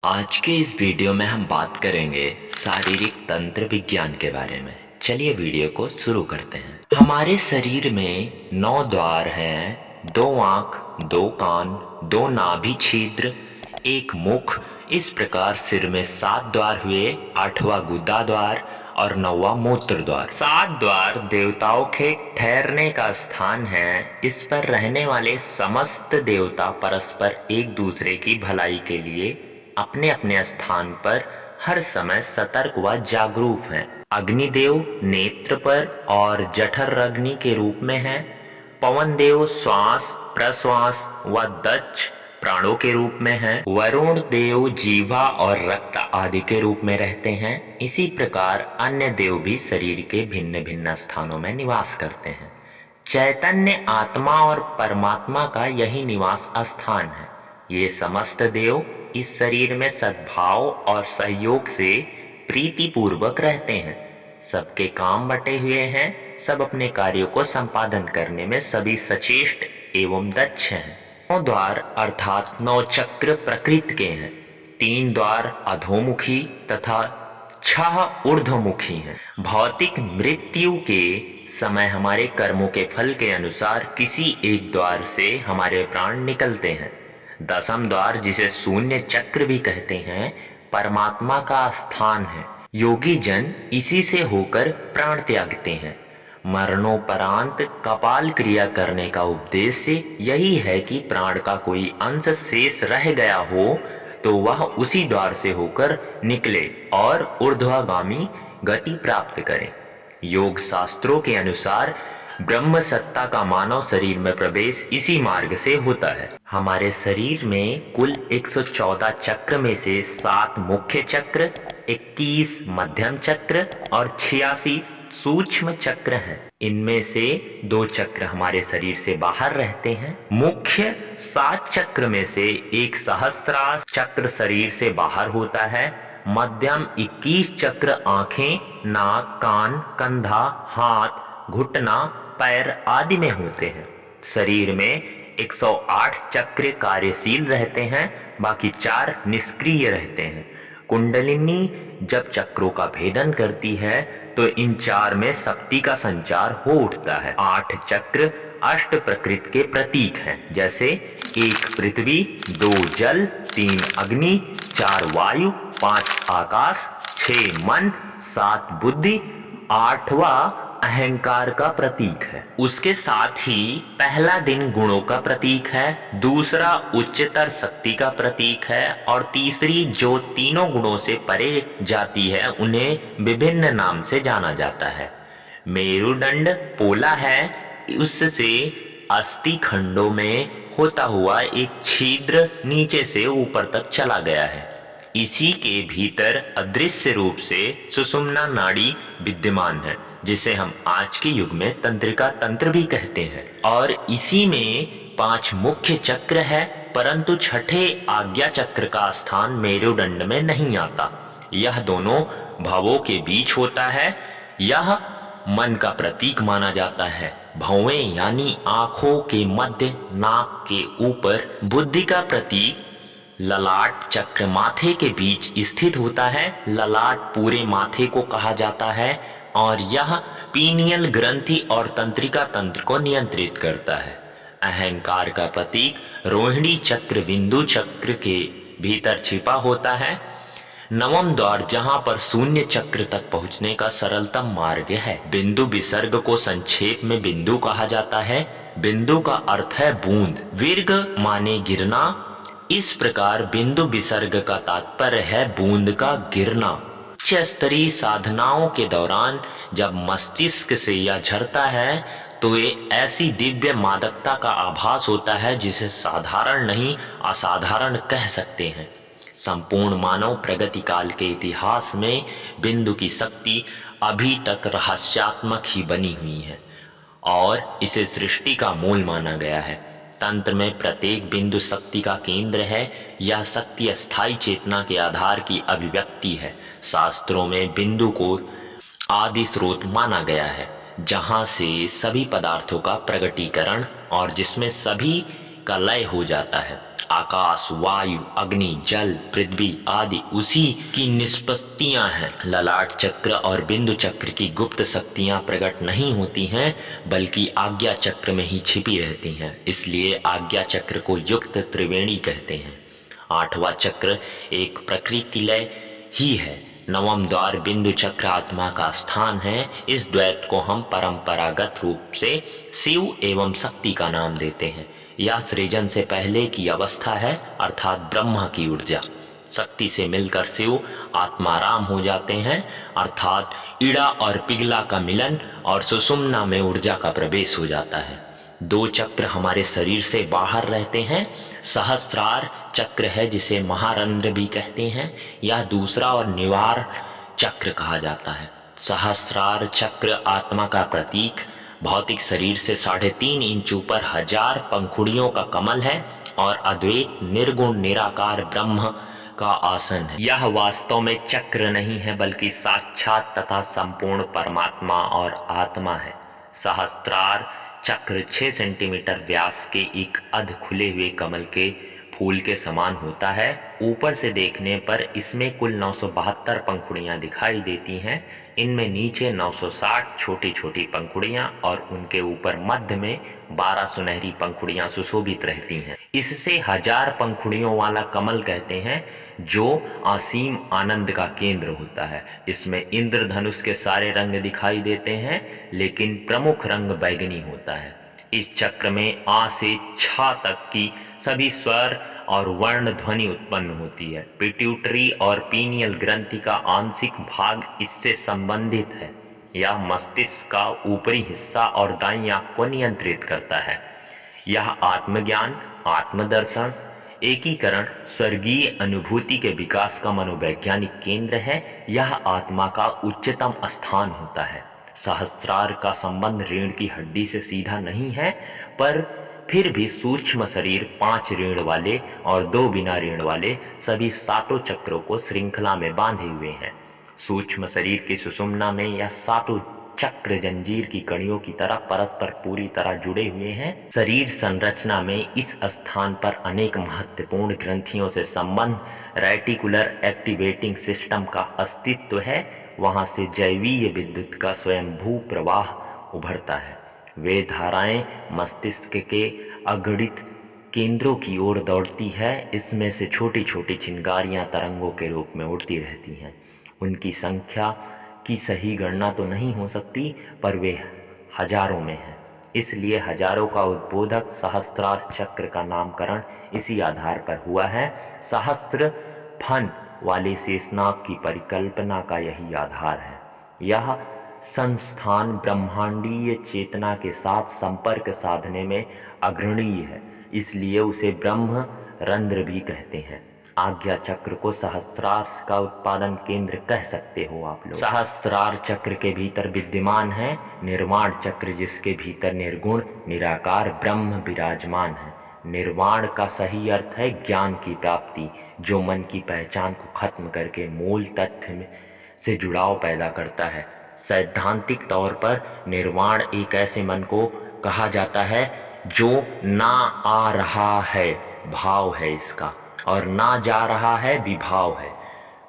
आज के इस वीडियो में हम बात करेंगे शारीरिक तंत्र विज्ञान के बारे में। चलिए वीडियो को शुरू करते हैं। हमारे शरीर में 9 द्वार हैं, 2 आंख, 2 कान, 2 नाभि छिद्र, 1 मुख। इस प्रकार सिर में 7 द्वार हुए, 8वां गुदा द्वार और 9वां मूत्र द्वार। 7 द्वार देवताओं के ठहरने का स्थान है। इस पर रहने वाले समस्त देवता परस्पर एक दूसरे की भलाई के लिए अपने अपने स्थान पर हर समय सतर्क व जागरूक हैं। अग्निदेव नेत्र पर और जठर अग्नि के रूप में है। पवन देव श्वास प्रश्वास व दक्ष प्राणों के रूप में है। वरुण देव जीवा और रक्त आदि के रूप में रहते हैं। इसी प्रकार अन्य देव भी शरीर के भिन्न भिन्न स्थानों में निवास करते हैं। चैतन्य आत्मा और परमात्मा का यही निवास स्थान है। ये समस्त देव इस शरीर में सद्भाव और सहयोग से प्रीति पूर्वक रहते हैं। सबके काम बटे हुए हैं। सब अपने कार्यों को संपादन करने में सभी सचेष्ट एवं दक्ष हैं। 9 द्वार अर्थात 9 चक्र प्रकृति के हैं। 3 द्वार अधोमुखी तथा 6 ऊर्ध्वमुखी हैं। भौतिक मृत्यु के समय हमारे कर्मों के फल के अनुसार किसी एक द्वार से हमारे प्राण निकलते हैं। 10वां द्वार, जिसे शून्य चक्र भी कहते हैं, परमात्मा का स्थान है। योगी जन इसी से होकर प्राण त्यागते हैं। मरणोपरांत कपाल क्रिया करने का उद्देश्य यही है कि प्राण का कोई अंश शेष रह गया हो तो वह उसी द्वार से होकर निकले और ऊर्ध्वगामी गति प्राप्त करे। योग शास्त्रों के अनुसार ब्रह्म सत्ता का मानव शरीर में प्रवेश इसी मार्ग से होता है। हमारे शरीर में कुल 114 चक्र में से 7 मुख्य चक्र, 21 मध्यम चक्र और 86 सूक्ष्म चक्र हैं। इनमें से 2 चक्र हमारे शरीर से बाहर रहते हैं। मुख्य 7 चक्र में से एक सहस्रार चक्र शरीर से बाहर होता है। मध्यम 21 चक्र आंखें, नाक, कान, कंधा, हाथ, घुटना, पैर आदि में होते हैं। शरीर में 108 चक्र कार्यशील रहते हैं, बाकी 4 निष्क्रिय रहते हैं। कुंडलिनी जब चक्रों का भेदन करती है तो इन 4 में शक्ति का संचार हो उठता है। 8 चक्र अष्ट प्रकृति के प्रतीक हैं, जैसे 1 पृथ्वी, 2 जल, 3 अग्नि, 4 वायु, 5 आकाश, 6 मन, 7 बुद्धि, 8वां अहंकार का प्रतीक है। उसके साथ ही पहला दिन गुणों का प्रतीक है, दूसरा उच्चतर शक्ति का प्रतीक है और तीसरी जो तीनों गुणों से परे जाती है उन्हें विभिन्न नाम से जाना जाता है। मेरुदंड पोला है, उससे अस्थि खंडों में होता हुआ एक छिद्र नीचे से ऊपर तक चला गया है। इसी के भीतर अदृश्य रूप से सुषुम्ना नाड़ी विद्यमान है, जिसे हम आज के युग में तंत्रिका तंत्र भी कहते हैं। और इसी में 5 मुख्य चक्र है, परंतु 6ठे आज्ञा चक्र का स्थान मेरुदंड में नहीं आता। यह दोनों भवों के बीच होता है। यह मन का प्रतीक माना जाता है। भौवें यानी आंखों के मध्य नाक के ऊपर। बुद्धि का प्रतीक ललाट चक्र माथे के बीच स्थित होता है। ललाट पूरे माथे को कहा जाता है और यह पीनियल ग्रंथि और तंत्रिका तंत्र को नियंत्रित करता है। अहंकार का प्रतीक रोहिणी चक्र बिंदु चक्र के भीतर छिपा होता है। 9वां द्वार, जहां पर शून्य चक्र तक पहुंचने का सरलतम मार्ग है। बिंदु विसर्ग को संक्षेप में बिंदु कहा जाता है। बिंदु का अर्थ है बूंद, विर्ग माने गिरना। इस प्रकार बिंदु विसर्ग का तात्पर्य है बूंद का गिरना। उच्च स्तरीय साधनाओं के दौरान जब मस्तिष्क से यह झरता है तो ये ऐसी दिव्य मादकता का आभास होता है जिसे साधारण नहीं असाधारण कह सकते हैं। संपूर्ण मानव प्रगति काल के इतिहास में बिंदु की शक्ति अभी तक रहस्यात्मक ही बनी हुई है और इसे सृष्टि का मूल माना गया है। तंत्र में प्रत्येक बिंदु शक्ति का केंद्र है। यह शक्ति अस्थायी चेतना के आधार की अभिव्यक्ति है। शास्त्रों में बिंदु को आदि स्रोत माना गया है, जहां से सभी पदार्थों का प्रगटीकरण और जिसमें सभी का लय हो जाता है। आकाश, वायु, अग्नि, जल, पृथ्वी आदि उसी की निष्पत्तियां हैं। ललाट चक्र और बिंदु चक्र की गुप्त शक्तियां प्रकट नहीं होती हैं, बल्कि आज्ञा चक्र में ही छिपी रहती हैं। इसलिए आज्ञा चक्र को युक्त त्रिवेणी कहते हैं। आठवां चक्र एक प्रकृति लय ही है। नवम द्वार बिंदु चक्र आत्मा का स्थान है। इस द्वैत को हम परंपरागत रूप से शिव एवं शक्ति का नाम देते हैं। यह सृजन से पहले की अवस्था है, अर्थात ब्रह्मा की ऊर्जा। शक्ति से मिलकर शिव आत्माराम हो जाते हैं, अर्थात इड़ा और पिघला का मिलन और सुषुम्ना में ऊर्जा का प्रवेश हो जाता है। दो चक्र हमारे शरीर से बाहर रहते हैं। सहस्त्रार चक्र है, जिसे महारंध्र भी कहते हैं। यह दूसरा और निवार चक्र कहा जाता है। सहस्त्रार चक्र आत्मा का प्रतीक भौतिक शरीर से 3.5 इंच ऊपर 1000 पंखुड़ियों का कमल है और अद्वैत निर्गुण निराकार ब्रह्म का आसन है। यह वास्तव में चक्र नहीं है, बल्कि साक्षात तथा संपूर्ण परमात्मा और आत्मा है। सहस्त्रार चक्र 6 सेंटीमीटर व्यास के एक अध खुले हुए कमल के फूल के समान होता है। ऊपर से देखने पर इसमें कुल 972 पंखुड़ियां दिखाई देती हैं। इनमें नीचे 960 छोटी छोटी पंखुड़ियां और उनके ऊपर मध्य में 12 सुनहरी पंखुड़ियां सुशोभित रहती हैं। इससे 1000 पंखुड़ियों वाला कमल कहते हैं, जो असीम आनंद का केंद्र होता है। इसमें इंद्रधनुष के सारे रंग दिखाई देते हैं, लेकिन प्रमुख रंग बैगनी होता है। इस चक्र में आ से छ तक की सभी स्वर और वर्ण ध्वनि उत्पन्न होती है। पिट्यूटरी और पीनियल ग्रंथि का आंशिक भाग इससे संबंधित है। यह मस्तिष्क का ऊपरी हिस्सा और दाईं आंख को नियंत्रित करता है। यह आत्मज्ञान, आत्मदर्शन, एकीकरण, स्वर्गीय अनुभूति के विकास का मनोवैज्ञानिक केंद्र है। यह आत्मा का उच्चतम स्थान होता है। सहस्त्रार का संबंध रीढ़ की हड्डी से सीधा नहीं है, पर फिर भी सूक्ष्म शरीर 5 रीढ़ वाले और 2 बिना रीढ़ वाले सभी 7 चक्रों को श्रृंखला में बांधे हुए हैं। सूक्ष्म शरीर की सुषुम्ना में यह 7 चक्र जंजीर की कड़ियों की तरह परस्पर पूरी तरह जुड़े हुए हैं। शरीर संरचना में इस स्थान पर अनेक महत्वपूर्ण ग्रंथियों से संबंध रेटिकुलर एक्टिवेटिंग सिस्टम का अस्तित्व है। वहां से जैवीय विद्युत का स्वयंभू प्रवाह उभरता है। वे धाराएं मस्तिष्क के अगणित केंद्रों की ओर दौड़ती है। इसमें से छोटी छोटी चिंगारियां तरंगों के रूप में उड़ती रहती हैं। उनकी संख्या की सही गणना तो नहीं हो सकती, पर वे हजारों में है। इसलिए हजारों का उद्बोधक सहस्त्रार चक्र का नामकरण इसी आधार पर हुआ है। सहस्त्र फन वाले शेषनाग की परिकल्पना का यही आधार है। यह संस्थान ब्रह्मांडीय चेतना के साथ संपर्क साधने में अग्रणीय है, इसलिए उसे ब्रह्म रंध्र भी कहते हैं। आज्ञा चक्र को सहस्त्रार का उत्पादन केंद्र कह सकते हो आप लोग। सहस्त्रार चक्र के भीतर विद्यमान है निर्वाण चक्र, जिसके भीतर निर्गुण निराकार ब्रह्म विराजमान है। निर्वाण का सही अर्थ है ज्ञान की प्राप्ति, जो मन की पहचान को खत्म करके मूल तथ्य से जुड़ाव पैदा करता है। सैद्धांतिक तौर पर निर्वाण एक ऐसे मन को कहा जाता है जो ना आ रहा है, भाव है इसका, और ना जा रहा है, विभाव है।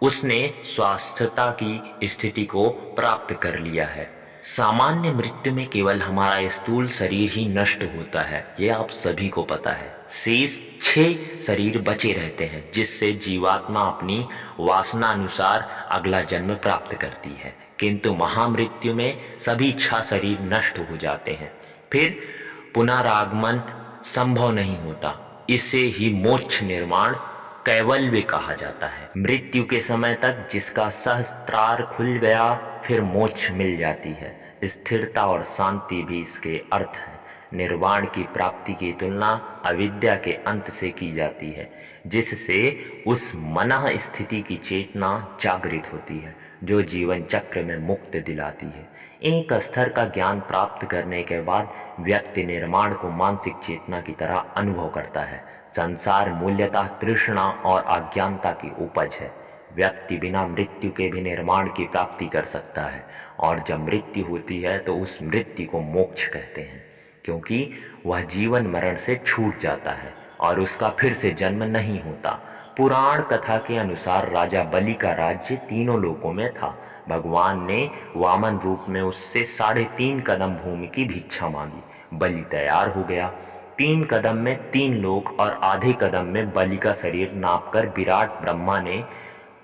उसने स्वास्थ्यता की स्थिति को प्राप्त कर लिया है। सामान्य मृत्यु में केवल हमारा स्थूल शरीर ही नष्ट होता है, ये आप सभी को पता है। शेष 6 शरीर बचे रहते हैं, जिससे जीवात्मा अपनी वासनानुसार अगला जन्म प्राप्त करती है। किंतु महामृत्यु में सभी 6 शरीर नष्ट हो जाते हैं, फिर पुनरागमन संभव नहीं होता। इसे ही मोक्ष निर्माण कैवल्य कहा जाता है। मृत्यु के समय तक जिसका सहस्त्रार खुल गया, फिर मोक्ष मिल जाती है। स्थिरता और शांति भी इसके अर्थ है। निर्वाण की प्राप्ति की तुलना अविद्या के अंत से की जाती है, जिससे उस मनः स्थिति की चेतना जागृत होती है, जो जीवन चक्र में मुक्त दिलाती है। एक स्तर का ज्ञान प्राप्त करने के बाद व्यक्ति निर्माण को मानसिक चेतना की तरह अनुभव करता है। संसार मूल्यतः तृष्णा और अज्ञानता की उपज है। व्यक्ति बिना मृत्यु के भी निर्माण की प्राप्ति कर सकता है, और जब मृत्यु होती है तो उस मृत्यु को मोक्ष कहते हैं, क्योंकि वह जीवन मरण से छूट जाता है और उसका फिर से जन्म नहीं होता। पुराण कथा के अनुसार राजा बलि का राज्य तीनों लोकों में था। भगवान ने वामन रूप में उससे 3.5 कदम भूमि की भिक्षा मांगी। बलि तैयार हो गया। 3 कदम में 3 लोक और आधे कदम में बलि का शरीर नापकर विराट ब्रह्मा ने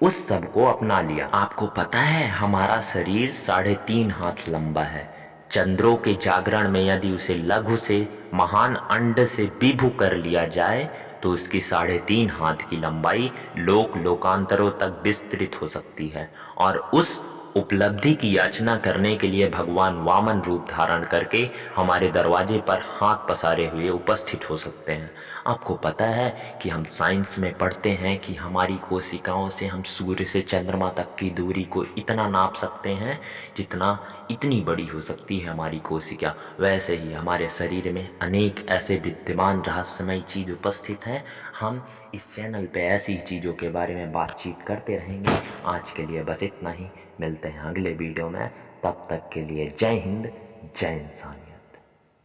उस सब को अपना लिया। आपको पता है हमारा शरीर 3.5 हाथ लंबा है। चंद्रों के जागरण में यदि उसे लघु से महान अंड से विभु कर लिया जाए तो उसकी 3.5 हाथ की लंबाई लोक लोकांतरों तक विस्तृत हो सकती है। और उस उपलब्धि की याचना करने के लिए भगवान वामन रूप धारण करके हमारे दरवाजे पर हाथ पसारे हुए उपस्थित हो सकते हैं। आपको पता है कि हम साइंस में पढ़ते हैं कि हमारी कोशिकाओं से हम सूर्य से चंद्रमा तक की दूरी को इतना नाप सकते हैं जितना इतनी बड़ी हो सकती है हमारी कोशिका। वैसे ही हमारे शरीर में अनेक ऐसे विद्यमान रहस्यमय चीज उपस्थित हैं। हम इस चैनल पे ऐसी चीज़ों के बारे में बातचीत करते रहेंगे। आज के लिए बस इतना ही। मिलते हैं अगले वीडियो में। तब तक के लिए जय हिंद, जय इंसानियत।